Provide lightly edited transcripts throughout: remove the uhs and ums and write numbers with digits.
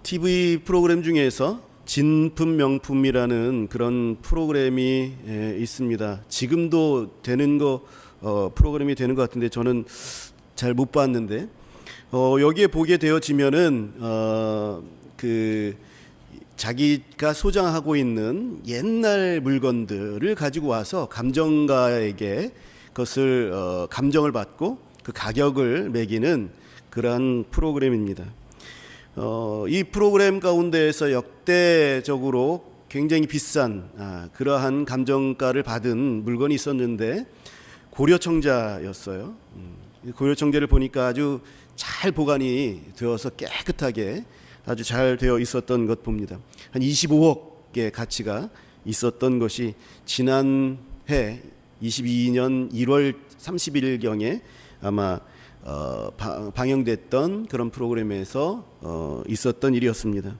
TV 프로그램 중에서 진품명품이라는 그런 프로그램이 있습니다. 지금도 되는 프로그램이 되는 것 같은데 저는 잘 못 봤는데 여기에 보게 되어지면은 자기가 소장하고 있는 옛날 물건들을 가지고 와서 감정가에게 그것을 감정을 받고 그 가격을 매기는 그러한 프로그램입니다. 이 프로그램 가운데에서 역대적으로 굉장히 비싼 그러한 감정가를 받은 물건이 있었는데 고려청자였어요. 고려청자를 보니까 아주 잘 보관이 되어서 깨끗하게 아주 잘 되어 있었던 것 봅니다. 한 25억의 가치가 있었던 것이 지난해 22년 1월 30일경에 아마 방영됐던 그런 프로그램에서 있었던 일이었습니다.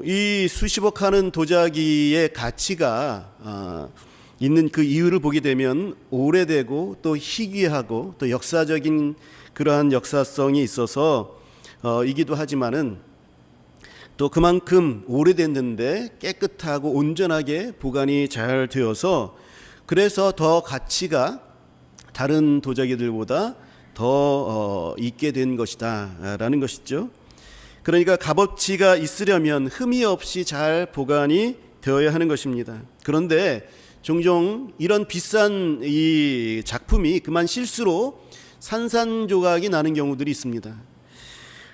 이 수십억 하는 도자기의 가치가 있는 그 이유를 보게 되면 오래되고 또 희귀하고 또 역사적인 그러한 역사성이 있어서 이기도 하지만은 또 그만큼 오래됐는데 깨끗하고 온전하게 보관이 잘 되어서 그래서 더 가치가 다른 도자기들보다 더 있게 된 것이다 라는 것이죠. 그러니까 값어치가 있으려면 흠이 없이 잘 보관이 되어야 하는 것입니다. 그런데 종종 이런 비싼 이 작품이 그만 실수로 산산조각이 나는 경우들이 있습니다.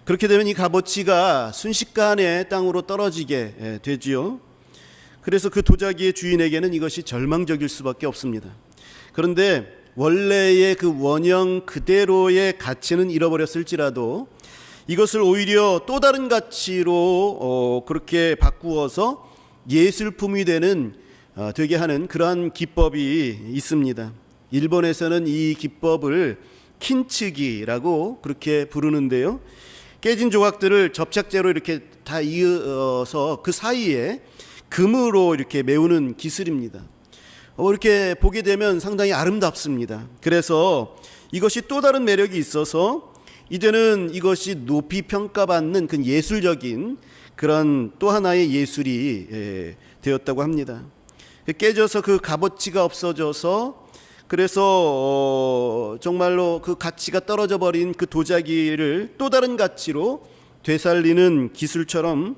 그렇게 되면 이 값어치가 순식간에 땅으로 떨어지게 되지요. 그래서 그 도자기의 주인에게는 이것이 절망적일 수밖에 없습니다. 그런데 원래의 그 원형 그대로의 가치는 잃어버렸을지라도 이것을 오히려 또 다른 가치로 그렇게 바꾸어서 예술품이 되게 하는 그러한 기법이 있습니다. 일본에서는 이 기법을 킨츠기라고 그렇게 부르는데요. 깨진 조각들을 접착제로 이렇게 다 이어서 그 사이에 금으로 이렇게 메우는 기술입니다. 이렇게 보게 되면 상당히 아름답습니다. 그래서 이것이 또 다른 매력이 있어서 이제는 이것이 높이 평가받는 그 예술적인 그런 또 하나의 예술이 되었다고 합니다. 깨져서 그 값어치가 없어져서 그래서 정말로 그 가치가 떨어져 버린 그 도자기를 또 다른 가치로 되살리는 기술처럼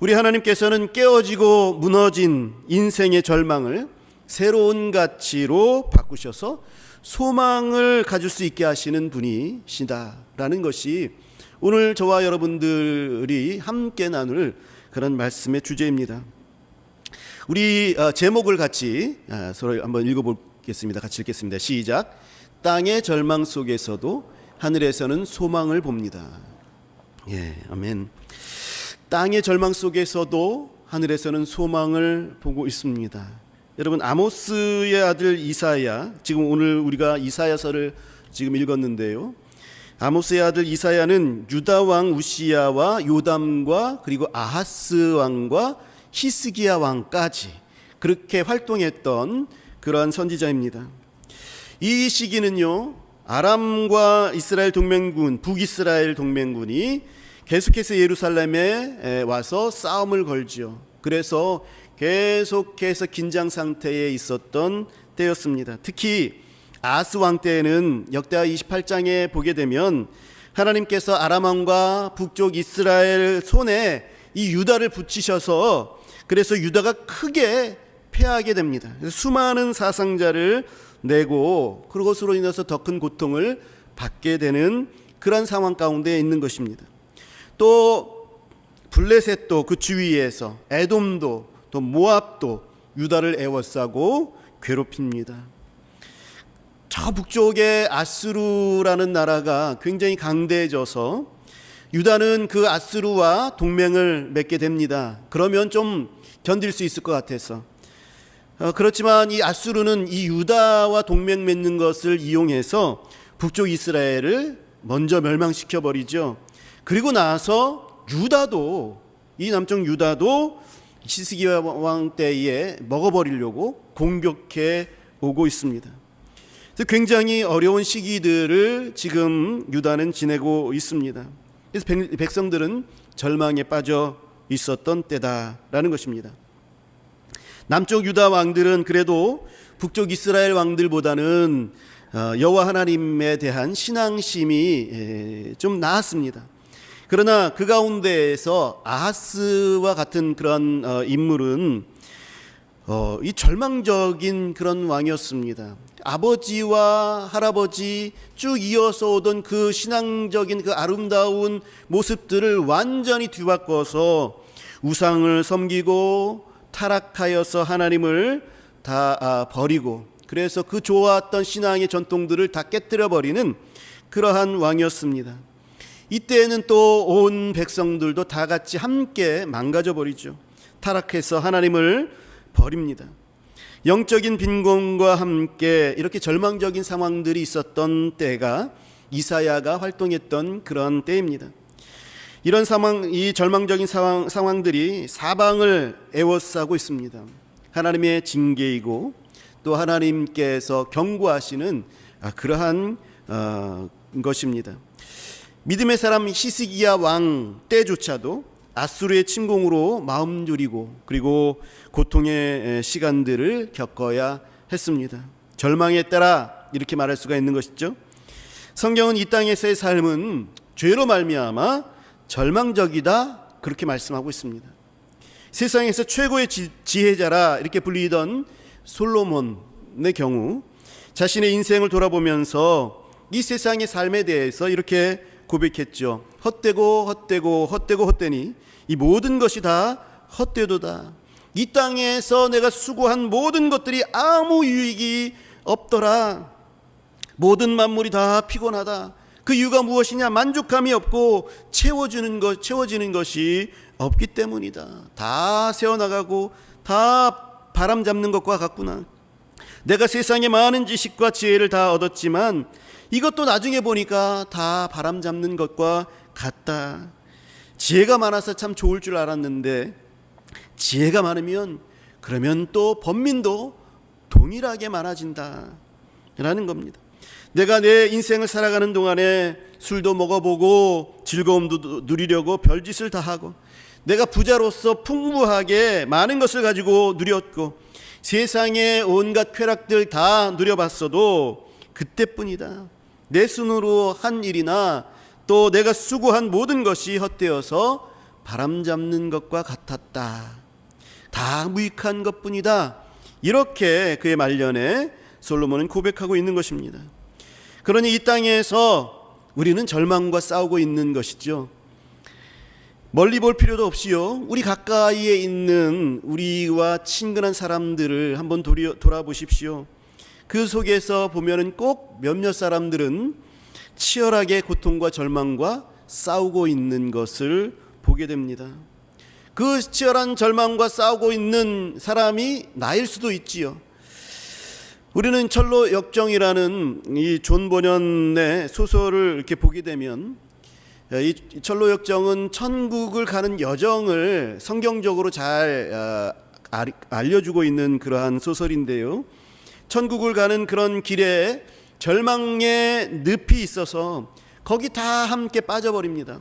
우리 하나님께서는 깨어지고 무너진 인생의 절망을 새로운 가치로 바꾸셔서 소망을 가질 수 있게 하시는 분이시다라는 것이 오늘 저와 여러분들이 함께 나눌 그런 말씀의 주제입니다. 우리 제목을 같이 서로 한번 읽어보겠습니다. 같이 읽겠습니다. 시작. 땅의 절망 속에서도 하늘에서는 소망을 봅니다. 예, 아멘. 땅의 절망 속에서도 하늘에서는 소망을 보고 있습니다. 여러분, 아모스의 아들 이사야, 지금 오늘 우리가 이사야서를 지금 읽었는데요. 아모스의 아들 이사야는 유다 왕 우시야와 요담과 그리고 아하스 왕과 히스기야 왕까지 그렇게 활동했던 그러한 선지자입니다. 이 시기는요, 아람과 이스라엘 동맹군, 북이스라엘 동맹군이 계속해서 예루살렘에 와서 싸움을 걸지요. 그래서 계속해서 긴장 상태에 있었던 때였습니다. 특히 아하스 왕 때에는 역대하 28장에 보게 되면 하나님께서 아람 왕과 북쪽 이스라엘 손에 이 유다를 붙이셔서 그래서 유다가 크게 패하게 됩니다. 수많은 사상자를 내고 그것으로 인해서 더 큰 고통을 받게 되는 그런 상황 가운데 있는 것입니다. 또 블레셋도 그 주위에서 에돔도 또 모압도 유다를 애워싸고 괴롭힙니다. 저 북쪽에 아수르라는 나라가 굉장히 강대해져서 유다는 그 아수르와 동맹을 맺게 됩니다. 그러면 좀 견딜 수 있을 것 같아서. 그렇지만 이 아수르는 이 유다와 동맹 맺는 것을 이용해서 북쪽 이스라엘을 먼저 멸망시켜 버리죠. 그리고 나서 유다도, 이 남쪽 유다도 히스기야 왕 때에 먹어버리려고 공격해 오고 있습니다. 그래서 굉장히 어려운 시기들을 지금 유다는 지내고 있습니다. 그래서 백성들은 절망에 빠져 있었던 때다라는 것입니다. 남쪽 유다 왕들은 그래도 북쪽 이스라엘 왕들보다는 여호와 하나님에 대한 신앙심이 좀 나았습니다. 그러나 그 가운데에서 아하스와 같은 그런 인물은 이 절망적인 그런 왕이었습니다. 아버지와 할아버지 쭉 이어서 오던 그 신앙적인 그 아름다운 모습들을 완전히 뒤바꿔서 우상을 섬기고 타락하여서 하나님을 다 버리고, 그래서 그 좋았던 신앙의 전통들을 다 깨뜨려 버리는 그러한 왕이었습니다. 이때에는 또 온 백성들도 다 같이 함께 망가져 버리죠. 타락해서 하나님을 버립니다. 영적인 빈곤과 함께 이렇게 절망적인 상황들이 있었던 때가 이사야가 활동했던 그런 때입니다. 이런 상황, 이 절망적인 상황들이 사방을 에워싸고 있습니다. 하나님의 징계이고 또 하나님께서 경고하시는 그러한 것입니다. 믿음의 사람 히스기야 왕 때조차도 아수르의 침공으로 마음 졸이고 그리고 고통의 시간들을 겪어야 했습니다. 절망의 때라 이렇게 말할 수가 있는 것이죠. 성경은 이 땅에서의 삶은 죄로 말미암아 절망적이다 그렇게 말씀하고 있습니다. 세상에서 최고의 지혜자라 이렇게 불리던 솔로몬의 경우 자신의 인생을 돌아보면서 이 세상의 삶에 대해서 이렇게 고백했죠. 헛되니 이 모든 것이 다 헛되도다. 이 땅에서 내가 수고한 모든 것들이 아무 유익이 없더라. 모든 만물이 다 피곤하다. 그 이유가 무엇이냐? 만족함이 없고 채워지는 것이 없기 때문이다. 다 새어나가고 다 바람 잡는 것과 같구나. 내가 세상의 많은 지식과 지혜를 다 얻었지만 이것도 나중에 보니까 다 바람 잡는 것과 같다. 지혜가 많아서 참 좋을 줄 알았는데 지혜가 많으면 그러면 또 번민도 동일하게 많아진다 라는 겁니다. 내가 내 인생을 살아가는 동안에 술도 먹어보고 즐거움도 누리려고 별짓을 다 하고 내가 부자로서 풍부하게 많은 것을 가지고 누렸고 세상의 온갖 쾌락들 다 누려봤어도 그때뿐이다. 내 손으로 한 일이나 또 내가 수고한 모든 것이 헛되어서 바람 잡는 것과 같았다. 다 무익한 것뿐이다. 이렇게 그의 말년에 솔로몬은 고백하고 있는 것입니다. 그러니 이 땅에서 우리는 절망과 싸우고 있는 것이죠. 멀리 볼 필요도 없이요, 우리 가까이에 있는 우리와 친근한 사람들을 한번 돌아보십시오. 그 속에서 보면은 꼭 몇몇 사람들은 치열하게 고통과 절망과 싸우고 있는 것을 보게 됩니다. 그 치열한 절망과 싸우고 있는 사람이 나일 수도 있지요. 우리는 철로 역정이라는 이 존 버년의 소설을 이렇게 보게 되면 이 철로 역정은 천국을 가는 여정을 성경적으로 잘 알려주고 있는 그러한 소설인데요. 천국을 가는 그런 길에 절망의 늪이 있어서 거기 다 함께 빠져버립니다.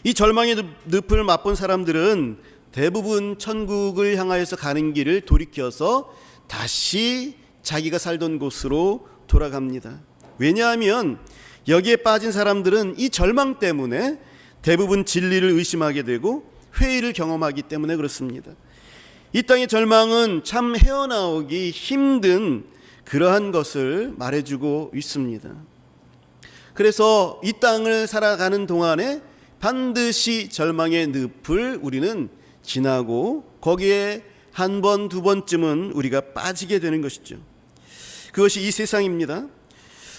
이 절망의 늪을 맛본 사람들은 대부분 천국을 향하여서 가는 길을 돌이켜서 다시 자기가 살던 곳으로 돌아갑니다. 왜냐하면 여기에 빠진 사람들은 이 절망 때문에 대부분 진리를 의심하게 되고 회의를 경험하기 때문에 그렇습니다. 이 땅의 절망은 참 헤어나오기 힘든 그러한 것을 말해주고 있습니다. 그래서 이 땅을 살아가는 동안에 반드시 절망의 늪을 우리는 지나고 거기에 한 번, 두 번쯤은 우리가 빠지게 되는 것이죠. 그것이 이 세상입니다.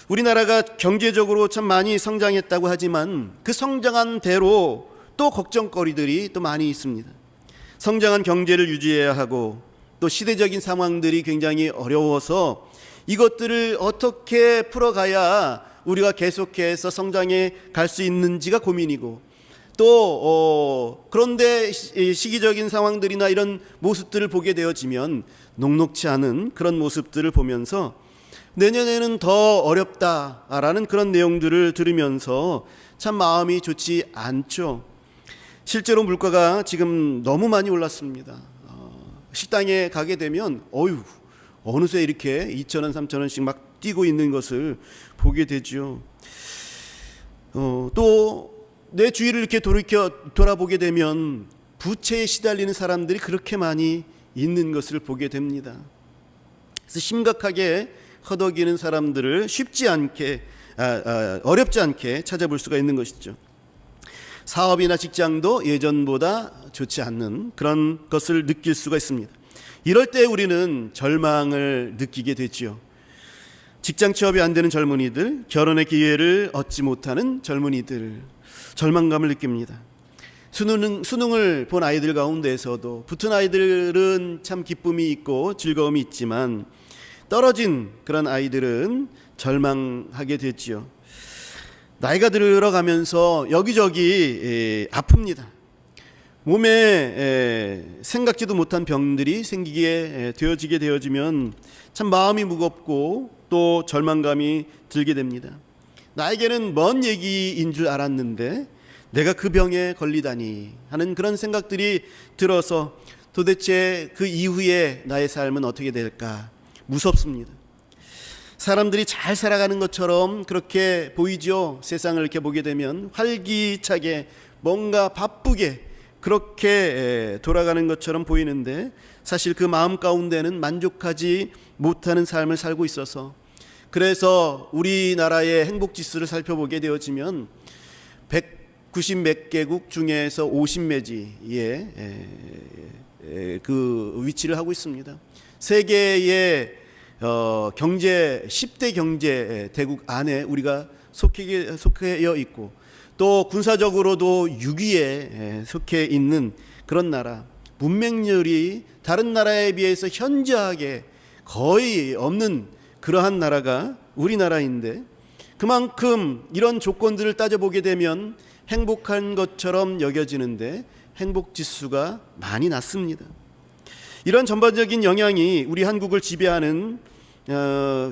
우리나라가 경제적으로 참 많이 성장했다고 하지만 그 성장한 대로 또 걱정거리들이 또 많이 있습니다. 성장한 경제를 유지해야 하고 또 시대적인 상황들이 굉장히 어려워서 이것들을 어떻게 풀어가야 우리가 계속해서 성장해 갈 수 있는지가 고민이고, 또 그런데 시기적인 상황들이나 이런 모습들을 보게 되어지면 녹록치 않은 그런 모습들을 보면서 내년에는 더 어렵다라는 그런 내용들을 들으면서 참 마음이 좋지 않죠. 실제로 물가가 지금 너무 많이 올랐습니다. 식당에 가게 되면 어느새 이렇게 2,000원, 3,000원씩 막 뛰고 있는 것을 보게 되죠. 또 내 주위를 이렇게 돌아보게 되면 부채에 시달리는 사람들이 그렇게 많이 있는 것을 보게 됩니다. 그래서 심각하게 허덕이는 사람들을 쉽지 않게 어렵지 않게 찾아볼 수가 있는 것이죠. 사업이나 직장도 예전보다 좋지 않는 그런 것을 느낄 수가 있습니다. 이럴 때 우리는 절망을 느끼게 되지요. 직장 취업이 안 되는 젊은이들, 결혼의 기회를 얻지 못하는 젊은이들, 절망감을 느낍니다. 수능을 본 아이들 가운데에서도 붙은 아이들은 참 기쁨이 있고 즐거움이 있지만 떨어진 그런 아이들은 절망하게 되지요. 나이가 들어가면서 여기저기 아픕니다. 몸에 생각지도 못한 병들이 생기게 되어지면 참 마음이 무겁고 또 절망감이 들게 됩니다. 나에게는 먼 얘기인 줄 알았는데 내가 그 병에 걸리다니 하는 그런 생각들이 들어서 도대체 그 이후에 나의 삶은 어떻게 될까 무섭습니다. 사람들이 잘 살아가는 것처럼 그렇게 보이죠. 세상을 이렇게 보게 되면 활기차게 뭔가 바쁘게 그렇게 돌아가는 것처럼 보이는데 사실 그 마음 가운데는 만족하지 못하는 삶을 살고 있어서, 그래서 우리나라의 행복지수를 살펴보게 되어지면 190 몇 개국 중에서 50매지에 그 위치를 하고 있습니다. 세계의 경제 10대 경제 대국 안에 우리가 속해 있고 또 군사적으로도 6위에 속해 있는 그런 나라, 문맹률이 다른 나라에 비해서 현저하게 거의 없는 그러한 나라가 우리나라인데, 그만큼 이런 조건들을 따져보게 되면 행복한 것처럼 여겨지는데 행복지수가 많이 낮습니다. 이런 전반적인 영향이 우리 한국을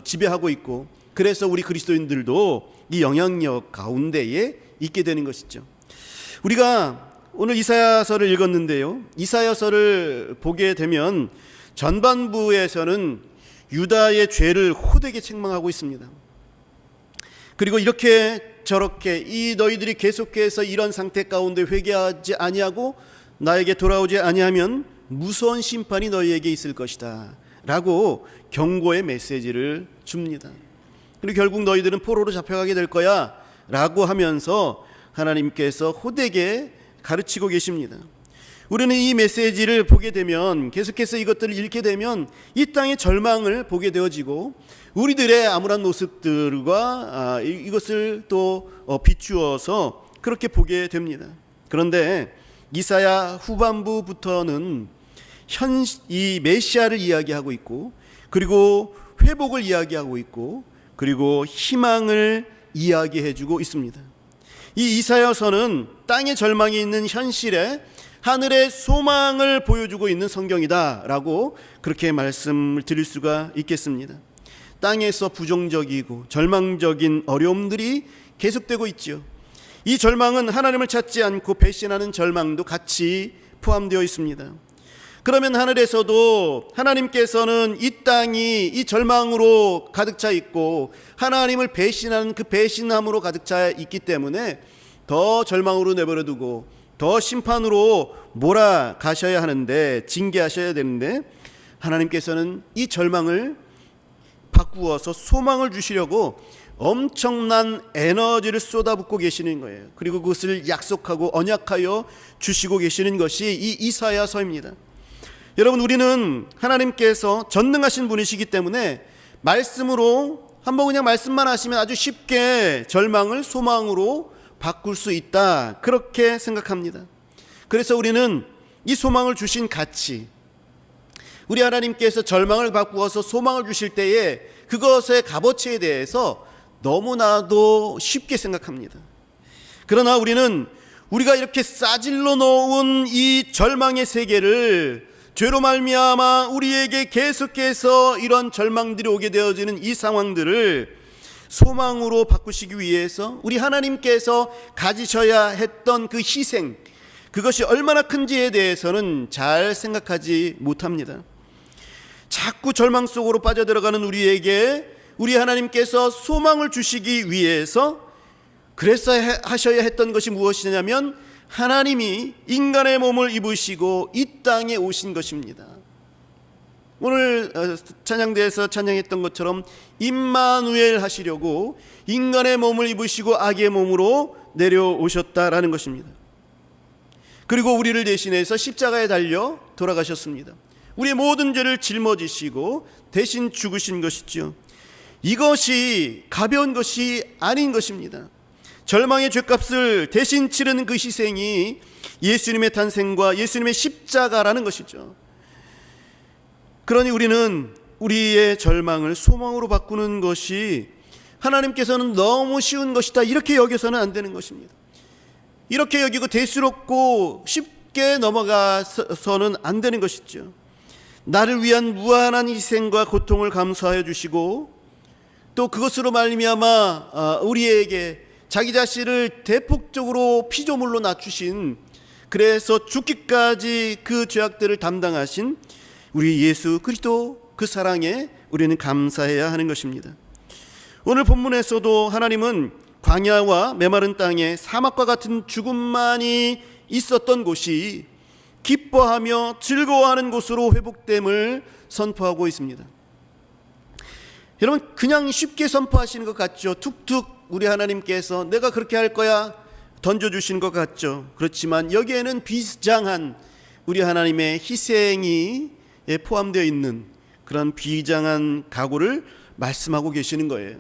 지배하고 있고, 그래서 우리 그리스도인들도 이 영향력 가운데에 있게 되는 것이죠. 우리가 오늘 이사야서를 읽었는데요, 이사야서를 보게 되면 전반부에서는 유다의 죄를 호되게 책망하고 있습니다. 그리고 이렇게 저렇게 이 너희들이 계속해서 이런 상태 가운데 회개하지 아니하고 나에게 돌아오지 아니하면 무서운 심판이 너희에게 있을 것이다 라고 경고의 메시지를 줍니다. 그리고 결국 너희들은 포로로 잡혀가게 될 거야 라고 하면서 하나님께서 호되게 가르치고 계십니다. 우리는 이 메시지를 보게 되면, 계속해서 이것들을 읽게 되면 이 땅의 절망을 보게 되어지고 우리들의 암울한 모습들과 이것을 또 비추어서 그렇게 보게 됩니다. 그런데 이사야 후반부부터는 이 메시아를 이야기하고 있고, 그리고 회복을 이야기하고 있고, 그리고 희망을 이야기해주고 있습니다. 이 이사야서는 땅의 절망이 있는 현실에 하늘의 소망을 보여주고 있는 성경이다라고 그렇게 말씀을 드릴 수가 있겠습니다. 땅에서 부정적이고 절망적인 어려움들이 계속되고 있지요. 이 절망은 하나님을 찾지 않고 배신하는 절망도 같이 포함되어 있습니다. 그러면 하늘에서도 하나님께서는 이 땅이 이 절망으로 가득 차 있고 하나님을 배신하는 그 배신함으로 가득 차 있기 때문에 더 절망으로 내버려 두고 더 심판으로 몰아가셔야 하는데, 징계하셔야 되는데, 하나님께서는 이 절망을 바꾸어서 소망을 주시려고 엄청난 에너지를 쏟아붓고 계시는 거예요. 그리고 그것을 약속하고 언약하여 주시고 계시는 것이 이 이사야서입니다. 여러분, 우리는 하나님께서 전능하신 분이시기 때문에 말씀으로 한번 그냥 말씀만 하시면 아주 쉽게 절망을 소망으로 바꿀 수 있다, 그렇게 생각합니다. 그래서 우리는 이 소망을 주신 가치, 우리 하나님께서 절망을 바꾸어서 소망을 주실 때에 그것의 값어치에 대해서 너무나도 쉽게 생각합니다. 그러나 우리는 우리가 이렇게 싸질러 놓은 이 절망의 세계를 죄로 말미암아 우리에게 계속해서 이런 절망들이 오게 되어지는 이 상황들을 소망으로 바꾸시기 위해서 우리 하나님께서 가지셔야 했던 그 희생, 그것이 얼마나 큰지에 대해서는 잘 생각하지 못합니다. 자꾸 절망 속으로 빠져들어가는 우리에게 우리 하나님께서 소망을 주시기 위해서 그래서 하셔야 했던 것이 무엇이냐면 하나님이 인간의 몸을 입으시고 이 땅에 오신 것입니다. 오늘 찬양대에서 찬양했던 것처럼 임마누엘 하시려고 인간의 몸을 입으시고 아기의 몸으로 내려오셨다라는 것입니다. 그리고 우리를 대신해서 십자가에 달려 돌아가셨습니다. 우리의 모든 죄를 짊어지시고 대신 죽으신 것이죠. 이것이 가벼운 것이 아닌 것입니다. 절망의 죄값을 대신 치르는 그 희생이 예수님의 탄생과 예수님의 십자가라는 것이죠. 그러니 우리는 우리의 절망을 소망으로 바꾸는 것이 하나님께서는 너무 쉬운 것이다 이렇게 여겨서는 안 되는 것입니다. 이렇게 여기고 대수롭고 쉽게 넘어가서는 안 되는 것이죠. 나를 위한 무한한 희생과 고통을 감수하여 주시고 또 그것으로 말미암아 우리에게 자기 자신을 대폭적으로 피조물로 낮추신, 그래서 죽기까지 그 죄악들을 담당하신 우리 예수 그리스도 그 사랑에 우리는 감사해야 하는 것입니다. 오늘 본문에서도 하나님은 광야와 메마른 땅에 사막과 같은 죽음만이 있었던 곳이 기뻐하며 즐거워하는 곳으로 회복됨을 선포하고 있습니다. 여러분, 그냥 쉽게 선포하시는 것 같죠. 툭툭 우리 하나님께서 내가 그렇게 할 거야 던져주신 것 같죠. 그렇지만 여기에는 비장한 우리 하나님의 희생이 포함되어 있는 그런 비장한 각오를 말씀하고 계시는 거예요.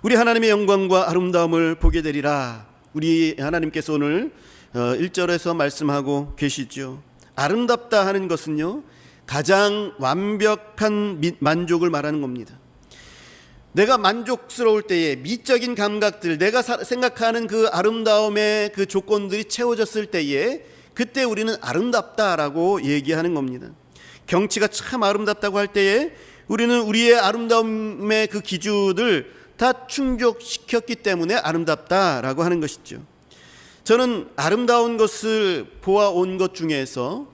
우리 하나님의 영광과 아름다움을 보게 되리라. 우리 하나님께서 오늘 1절에서 말씀하고 계시죠. 아름답다 하는 것은요, 가장 완벽한 만족을 말하는 겁니다. 내가 만족스러울 때에 미적인 감각들, 내가 생각하는 그 아름다움의 그 조건들이 채워졌을 때에 그때 우리는 아름답다라고 얘기하는 겁니다. 경치가 참 아름답다고 할 때에 우리는 우리의 아름다움의 그 기준을 다 충족시켰기 때문에 아름답다라고 하는 것이죠. 저는 아름다운 것을 보아온 것 중에서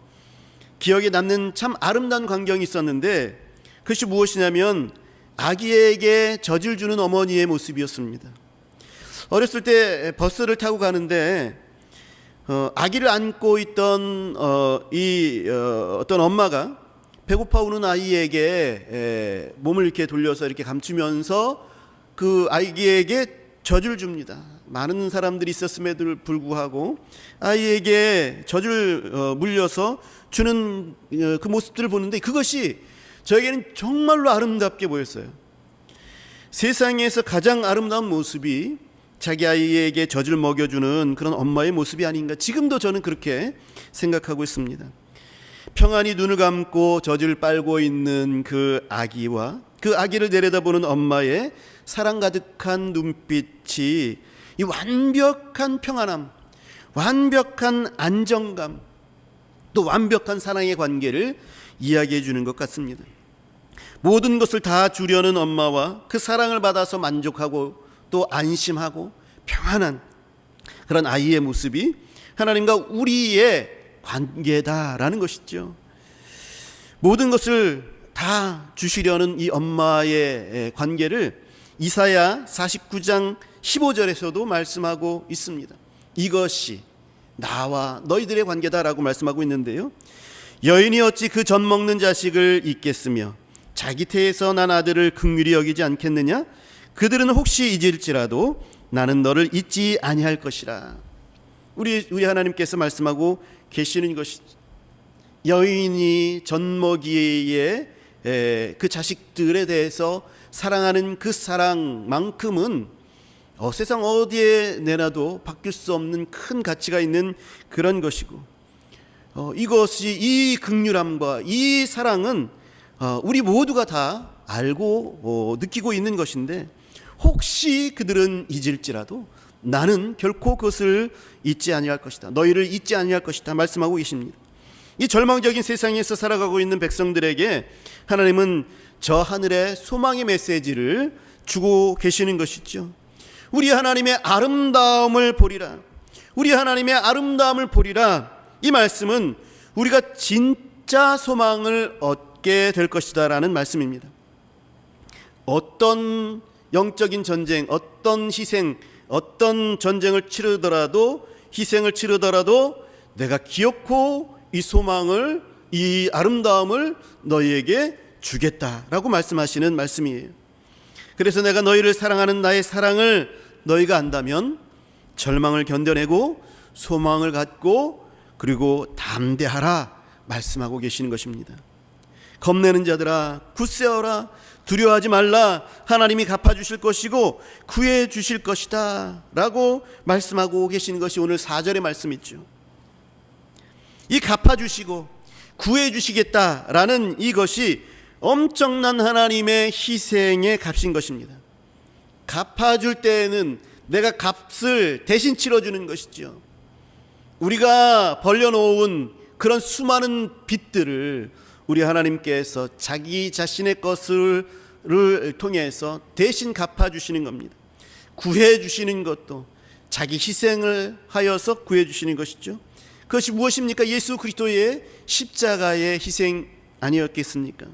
기억에 남는 참 아름다운 광경이 있었는데 그것이 무엇이냐면 아기에게 젖을 주는 어머니의 모습이었습니다. 어렸을 때 버스를 타고 가는데 아기를 안고 있던 어떤 엄마가 배고파 우는 아이에게 몸을 이렇게 돌려서 이렇게 감추면서 그 아기에게 젖을 줍니다. 많은 사람들이 있었음에도 불구하고 아이에게 젖을 물려서 주는 그 모습들을 보는데 그것이 저에게는 정말로 아름답게 보였어요. 세상에서 가장 아름다운 모습이 자기 아이에게 젖을 먹여주는 그런 엄마의 모습이 아닌가, 지금도 저는 그렇게 생각하고 있습니다. 평안히 눈을 감고 젖을 빨고 있는 그 아기와 그 아기를 내려다보는 엄마의 사랑 가득한 눈빛이 이 완벽한 평안함, 완벽한 안정감, 또 완벽한 사랑의 관계를 이야기해 주는 것 같습니다. 모든 것을 다 주려는 엄마와 그 사랑을 받아서 만족하고 또 안심하고 평안한 그런 아이의 모습이 하나님과 우리의 관계다라는 것이죠. 모든 것을 다 주시려는 이 엄마의 관계를 이사야 49장 15절에서도 말씀하고 있습니다. 이것이 나와 너희들의 관계다라고 말씀하고 있는데요. 여인이 어찌 그 젖 먹는 자식을 잊겠으며 자기 태에서 난 아들을 긍휼히 여기지 않겠느냐? 그들은 혹시 잊을지라도 나는 너를 잊지 아니할 것이라. 우리 하나님께서 말씀하고 계시는 것이, 여인이 젖 먹이의 그 자식들에 대해서 사랑하는 그 사랑만큼은 세상 어디에 내놔도 바뀔 수 없는 큰 가치가 있는 그런 것이고, 이것이, 이 긍휼함과 이 사랑은 우리 모두가 다 알고 느끼고 있는 것인데, 혹시 그들은 잊을지라도 나는 결코 그것을 잊지 아니할 것이다, 너희를 잊지 아니할 것이다 말씀하고 계십니다. 이 절망적인 세상에서 살아가고 있는 백성들에게 하나님은 저 하늘의 소망의 메시지를 주고 계시는 것이죠. 우리 하나님의 아름다움을 보리라. 우리 하나님의 아름다움을 보리라. 이 말씀은 우리가 진짜 소망을 얻게 될 것이다 라는 말씀입니다. 어떤 영적인 전쟁, 어떤 희생, 어떤 전쟁을 치르더라도, 희생을 치르더라도 내가 기어코 이 소망을, 이 아름다움을 너희에게 주겠다라고 말씀하시는 말씀이에요. 그래서 내가 너희를 사랑하는 나의 사랑을 너희가 안다면 절망을 견뎌내고 소망을 갖고 그리고 담대하라 말씀하고 계시는 것입니다. 겁내는 자들아 굳세어라, 두려워하지 말라, 하나님이 갚아주실 것이고 구해 주실 것이다 라고 말씀하고 계시는 것이 오늘 4절의 말씀이죠. 이 갚아주시고 구해 주시겠다라는 이것이 엄청난 하나님의 희생의 값인 것입니다. 갚아줄 때에는 내가 값을 대신 치러주는 것이죠. 우리가 벌려놓은 그런 수많은 빚들을 우리 하나님께서 자기 자신의 것을 통해서 대신 갚아주시는 겁니다. 구해주시는 것도 자기 희생을 하여서 구해주시는 것이죠. 그것이 무엇입니까? 예수 그리스도의 십자가의 희생 아니었겠습니까?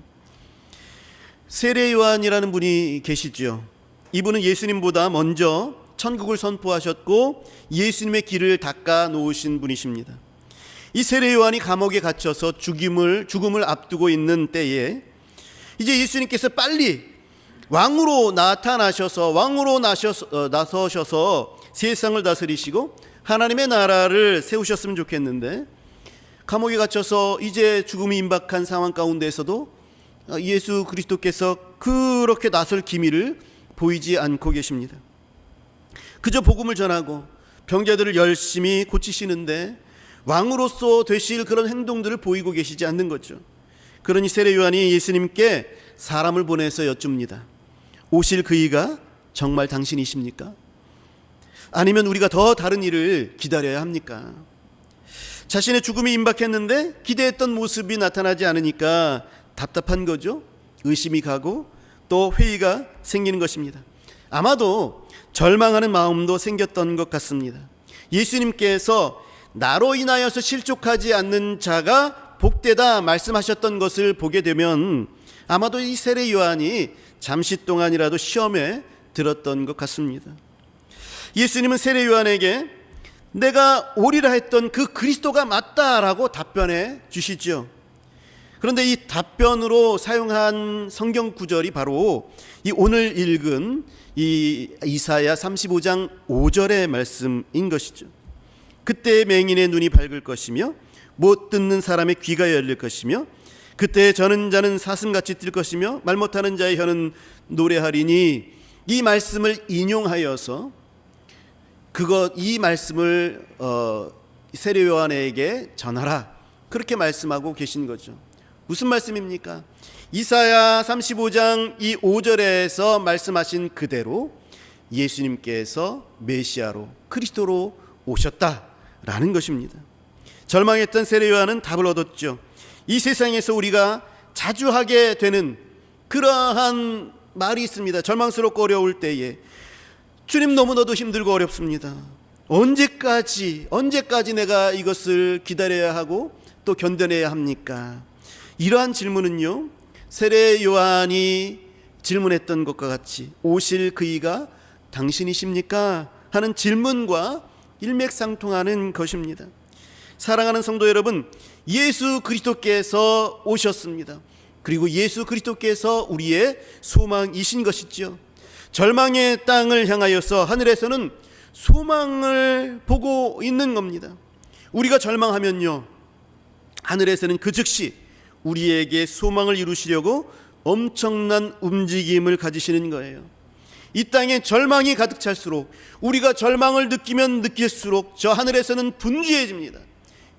세례 요한이라는 분이 계시죠. 이분은 예수님보다 먼저 천국을 선포하셨고 예수님의 길을 닦아 놓으신 분이십니다. 이 세례 요한이 감옥에 갇혀서 죽음을 앞두고 있는 때에 이제 예수님께서 빨리 왕으로 나서셔서 세상을 다스리시고 하나님의 나라를 세우셨으면 좋겠는데, 감옥에 갇혀서 이제 죽음이 임박한 상황 가운데에서도 예수 그리스도께서 그렇게 나설 기미를 보이지 않고 계십니다. 그저 복음을 전하고 병자들을 열심히 고치시는데 왕으로서 되실 그런 행동들을 보이고 계시지 않는 거죠. 그러니 세례 요한이 예수님께 사람을 보내서 여쭙니다. 오실 그이가 정말 당신이십니까? 아니면 우리가 더 다른 일을 기다려야 합니까? 자신의 죽음이 임박했는데 기대했던 모습이 나타나지 않으니까 답답한 거죠. 의심이 가고 또 회의가 생기는 것입니다. 아마도 절망하는 마음도 생겼던 것 같습니다. 예수님께서 나로 인하여서 실족하지 않는 자가 복되다 말씀하셨던 것을 보게 되면 아마도 이 세례 요한이 잠시 동안이라도 시험에 들었던 것 같습니다. 예수님은 세례 요한에게 내가 오리라 했던 그 그리스도가 맞다라고 답변해 주시죠. 그런데 이 답변으로 사용한 성경 구절이 바로 이 오늘 읽은 이 이사야 35장 5절의 말씀인 것이죠. 그때 맹인의 눈이 밝을 것이며 못 듣는 사람의 귀가 열릴 것이며 그때 저는 자는 사슴같이 뛸 것이며 말 못하는 자의 혀는 노래하리니, 이 말씀을 인용하여서 이 말씀을 세례 요한에게 전하라 그렇게 말씀하고 계신 거죠. 무슨 말씀입니까? 이사야 35장 이 5절에서 말씀하신 그대로 예수님께서 메시아로 그리스도로 오셨다라는 것입니다. 절망했던 세례 요한은 답을 얻었죠. 이 세상에서 우리가 자주 하게 되는 그러한 말이 있습니다. 절망스럽고 어려울 때에 주님 너무나도 힘들고 어렵습니다. 언제까지 내가 이것을 기다려야 하고 또 견뎌내야 합니까? 이러한 질문은요, 세례 요한이 질문했던 것과 같이 오실 그이가 당신이십니까? 하는 질문과 일맥상통하는 것입니다. 사랑하는 성도 여러분, 예수 그리스도께서 오셨습니다. 그리고 예수 그리스도께서 우리의 소망이신 것이죠. 절망의 땅을 향하여서 하늘에서는 소망을 보고 있는 겁니다. 우리가 절망하면요, 하늘에서는 그 즉시 우리에게 소망을 이루시려고 엄청난 움직임을 가지시는 거예요. 이 땅에 절망이 가득 찰수록, 우리가 절망을 느끼면 느낄수록 저 하늘에서는 분주해집니다.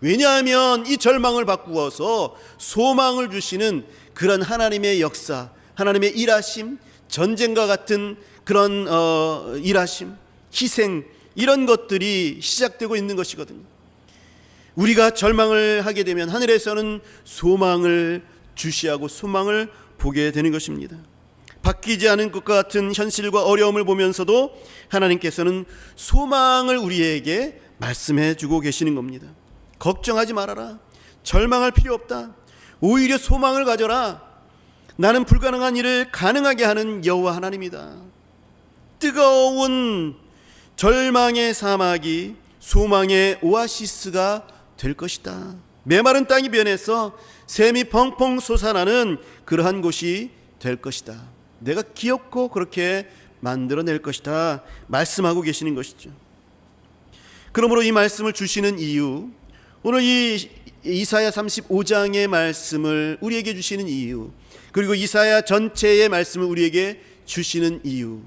왜냐하면 이 절망을 바꾸어서 소망을 주시는 그런 하나님의 역사, 하나님의 일하심, 전쟁과 같은 그런 일하심, 희생, 이런 것들이 시작되고 있는 것이거든요. 우리가 절망을 하게 되면 하늘에서는 소망을 주시하고 소망을 보게 되는 것입니다. 바뀌지 않은 것과 같은 현실과 어려움을 보면서도 하나님께서는 소망을 우리에게 말씀해 주고 계시는 겁니다. 걱정하지 말아라. 절망할 필요 없다. 오히려 소망을 가져라. 나는 불가능한 일을 가능하게 하는 여호와 하나님이다. 뜨거운 절망의 사막이 소망의 오아시스가 될 것이다. 메마른 땅이 변해서 샘이 펑펑 솟아나는 그러한 곳이 될 것이다. 내가 기엽고 그렇게 만들어낼 것이다 말씀하고 계시는 것이죠. 그러므로 이 말씀을 주시는 이유, 오늘 이 이사야 35장의 말씀을 우리에게 주시는 이유, 그리고 이사야 전체의 말씀을 우리에게 주시는 이유,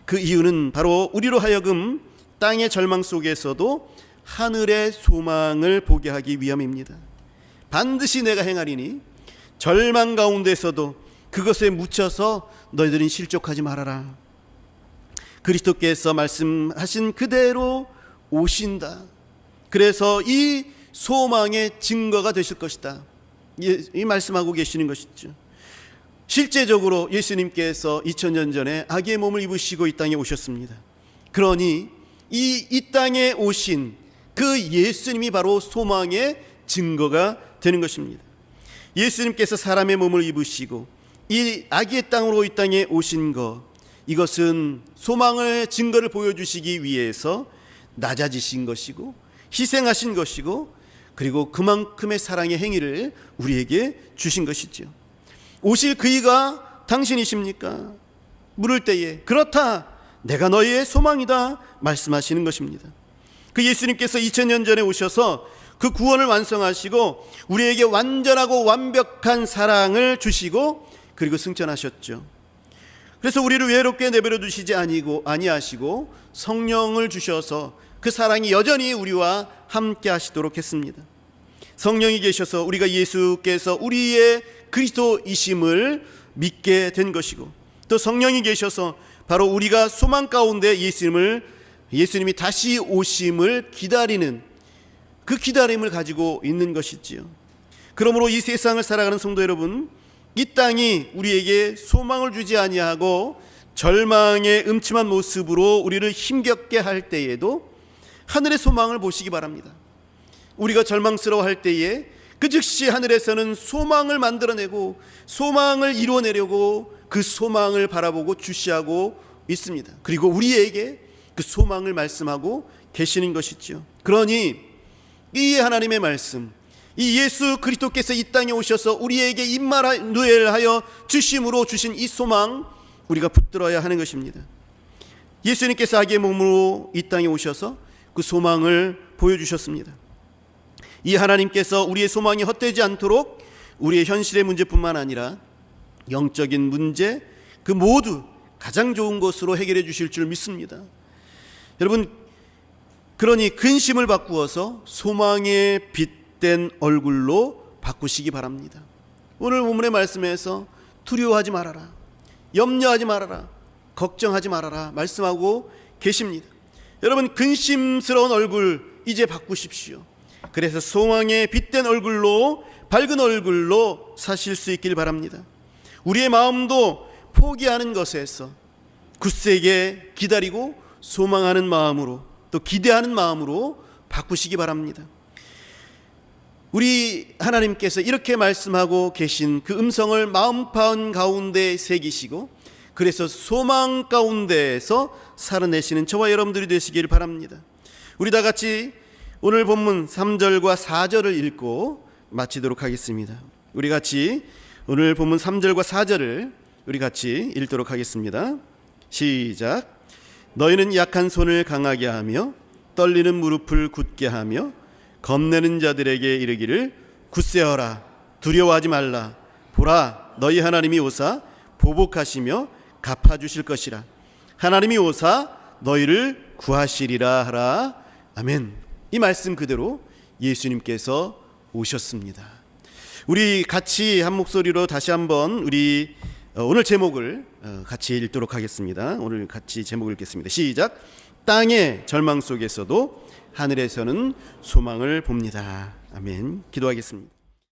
그 이유는 바로 우리로 하여금 땅의 절망 속에서도 하늘의 소망을 보게 하기 위함입니다. 반드시 내가 행하리니 절망 가운데서도 그것에 묻혀서 너희들은 실족하지 말아라. 그리스도께서 말씀하신 그대로 오신다. 그래서 이 소망의 증거가 되실 것이다. 이 말씀하고 계시는 것이죠. 실제적으로 예수님께서 2000년 전에 아기의 몸을 입으시고 이 땅에 오셨습니다. 그러니 이 땅에 오신 그 예수님이 바로 소망의 증거가 되는 것입니다. 예수님께서 사람의 몸을 입으시고 이 아기의 땅으로 이 땅에 오신 것, 이것은 소망의 증거를 보여주시기 위해서 낮아지신 것이고 희생하신 것이고 그리고 그만큼의 사랑의 행위를 우리에게 주신 것이죠. 오실 그이가 당신이십니까? 물을 때에 그렇다, 내가 너희의 소망이다 말씀하시는 것입니다. 그 예수님께서 2000년 전에 오셔서 그 구원을 완성하시고 우리에게 완전하고 완벽한 사랑을 주시고 그리고 승천하셨죠. 그래서 우리를 외롭게 내버려 두시지 아니하시고 성령을 주셔서 그 사랑이 여전히 우리와 함께 하시도록 했습니다. 성령이 계셔서 우리가 예수께서 우리의 그리스도이심을 믿게 된 것이고, 또 성령이 계셔서 바로 우리가 소망 가운데 예수님이 다시 오심을 기다리는 그 기다림을 가지고 있는 것이지요. 그러므로 이 세상을 살아가는 성도 여러분, 이 땅이 우리에게 소망을 주지 아니하고 절망의 음침한 모습으로 우리를 힘겹게 할 때에도 하늘의 소망을 보시기 바랍니다. 우리가 절망스러워할 때에 그 즉시 하늘에서는 소망을 만들어내고 소망을 이루어내려고 그 소망을 바라보고 주시하고 있습니다. 그리고 우리에게 그 소망을 말씀하고 계시는 것이죠. 그러니 이 하나님의 말씀, 이 예수 그리스도께서 이 땅에 오셔서 우리에게 임마누엘하여 주심으로 주신 이 소망, 우리가 붙들어야 하는 것입니다. 예수님께서 아기의 몸으로 이 땅에 오셔서 그 소망을 보여주셨습니다. 이 하나님께서 우리의 소망이 헛되지 않도록 우리의 현실의 문제뿐만 아니라 영적인 문제 그 모두 가장 좋은 것으로 해결해 주실 줄 믿습니다. 여러분, 그러니 근심을 바꾸어서 소망의 빛된 얼굴로 바꾸시기 바랍니다. 오늘 본문의 말씀에서 두려워하지 말아라, 염려하지 말아라, 걱정하지 말아라 말씀하고 계십니다. 여러분, 근심스러운 얼굴 이제 바꾸십시오. 그래서 소망의 빛된 얼굴로, 밝은 얼굴로 사실 수 있길 바랍니다. 우리의 마음도 포기하는 것에서 굳세게 기다리고 소망하는 마음으로, 또 기대하는 마음으로 바꾸시기 바랍니다. 우리 하나님께서 이렇게 말씀하고 계신 그 음성을 마음판 가운데 새기시고, 그래서 소망 가운데에서 살아내시는 저와 여러분들이 되시기를 바랍니다. 우리 다 같이 오늘 본문 3절과 4절을 읽고 마치도록 하겠습니다. 우리 같이 오늘 본문 3절과 4절을 우리 같이 읽도록 하겠습니다. 시작. 너희는 약한 손을 강하게 하며 떨리는 무릎을 굳게 하며 겁내는 자들에게 이르기를 굳세어라, 두려워하지 말라. 보라, 너희 하나님이 오사 보복하시며 갚아주실 것이라. 하나님이 오사 너희를 구하시리라 하라. 아멘. 이 말씀 그대로 예수님께서 오셨습니다. 우리 같이 한 목소리로 다시 한번 우리 오늘 제목을 같이 읽도록 하겠습니다. 오늘 같이 제목을 읽겠습니다. 시작. 땅의 절망 속에서도 하늘에서는 소망을 봅니다. 아멘. 기도하겠습니다.